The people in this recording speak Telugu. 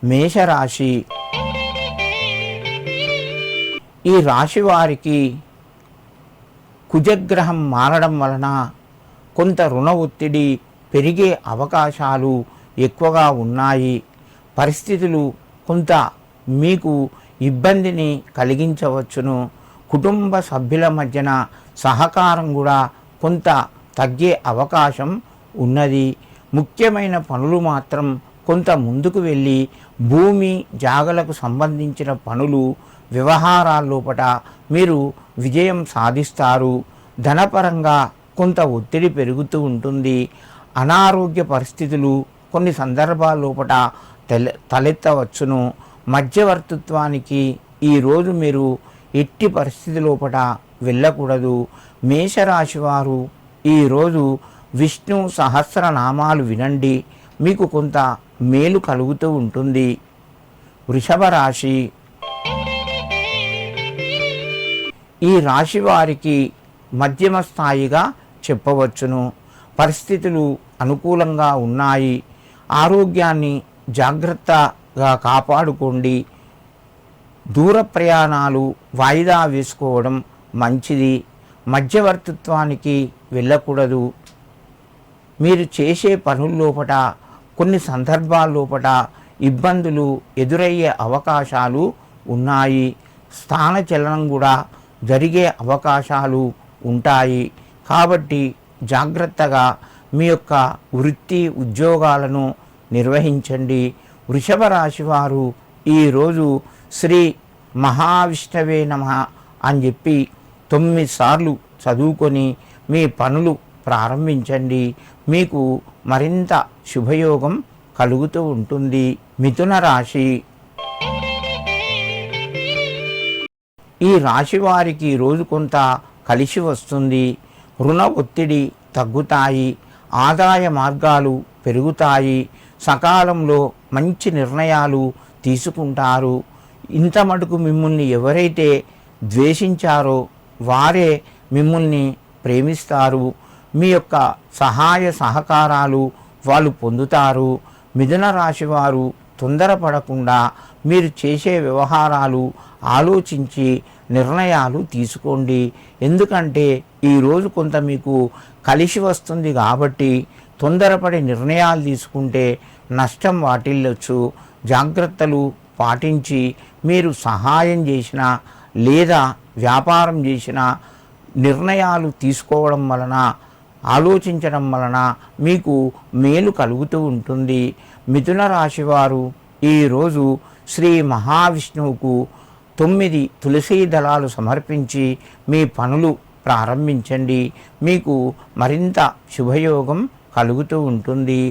మేషరాశి. ఈ రాశి వారికి కుజగ్రహం మారడం వలన కొంత రుణ ఒత్తిడి పెరిగే అవకాశాలు ఎక్కువగా ఉన్నాయి. పరిస్థితులు కొంత మీకు ఇబ్బందిని కలిగించవచ్చును. కుటుంబ సభ్యుల మధ్యన సహకారం కూడా కొంత తగ్గే అవకాశం ఉన్నది. ముఖ్యమైన పనులు మాత్రం కొంత ముందుకు వెళ్ళి భూమి జాగలకు సంబంధించిన పనులు వ్యవహారాల్లోపట మీరు విజయం సాధిస్తారు. ధనపరంగా కొంత ఒత్తిడి పెరుగుతూ ఉంటుంది. అనారోగ్య పరిస్థితులు కొన్ని సందర్భాల్లోపట తలెత్తవచ్చును. మధ్యవర్తిత్వానికి ఈరోజు మీరు ఎట్టి పరిస్థితి లోపట వెళ్ళకూడదు. మేషరాశి వారు ఈరోజు విష్ణు సహస్రనామాలు వినండి, మీకు కొంత మేలు కలుగుతూ ఉంటుంది. వృషభ రాశి. ఈ రాశి వారికి మధ్యమ స్థాయిగా చెప్పవచ్చును. పరిస్థితులు అనుకూలంగా ఉన్నాయి. ఆరోగ్యాన్ని జాగ్రత్తగా కాపాడుకోండి. దూర ప్రయాణాలు వాయిదా వేసుకోవడం మంచిది. మధ్యవర్తిత్వానికి వెళ్ళకూడదు. మీరు చేసే పనుల్లోపట కొన్ని సందర్భాల్లోపట ఇబ్బందులు ఎదురయ్యే అవకాశాలు ఉన్నాయి. స్థానచలనం కూడా జరిగే అవకాశాలు ఉంటాయి. కాబట్టి జాగ్రత్తగా మీ యొక్క వృత్తి ఉద్యోగాలను నిర్వహించండి. వృషభ రాశి వారు ఈరోజు శ్రీ మహావిష్ణవే నమః అని చెప్పి 9 సార్లు చదువుకొని మీ పనులు ప్రారంభించండి. మీకు మరింత శుభయోగం కలుగుతూ ఉంటుంది. మిథున రాశి. ఈ రాశి వారికి రోజు కొంత కలిసి వస్తుంది. రుణ ఒత్తిడి తగ్గుతాయి. ఆదాయ మార్గాలు పెరుగుతాయి. సకాలంలో మంచి నిర్ణయాలు తీసుకుంటారు. ఇంత మటుకు మిమ్మల్ని ఎవరైతే ద్వేషించారో వారే మిమ్మల్ని ప్రేమిస్తారు. మీ యొక్క సహాయ సహకారాలు వాళ్ళు పొందుతారు. మిథున రాశి వారు తొందరపడకుండా మీరు చేసే వ్యవహారాలు ఆలోచించి నిర్ణయాలు తీసుకోండి. ఎందుకంటే ఈరోజు కొంత మీకు కలిసి వస్తుంది కాబట్టి తొందరపడి నిర్ణయాలు తీసుకుంటే నష్టం వాటిల్లొచ్చు. జాగ్రత్తలు పాటించి మీరు సహాయం చేసిన లేదా వ్యాపారం చేసిన నిర్ణయాలు తీసుకోవడం వలన ఆలోచించడం వలన మీకు మేలు కలుగుతూ ఉంటుంది. మిథున రాశి వారు ఈరోజు శ్రీ మహావిష్ణువుకు 9 తులసీ దళాలు సమర్పించి మీ పనులు ప్రారంభించండి. మీకు మరింత శుభయోగం కలుగుతూ ఉంటుంది.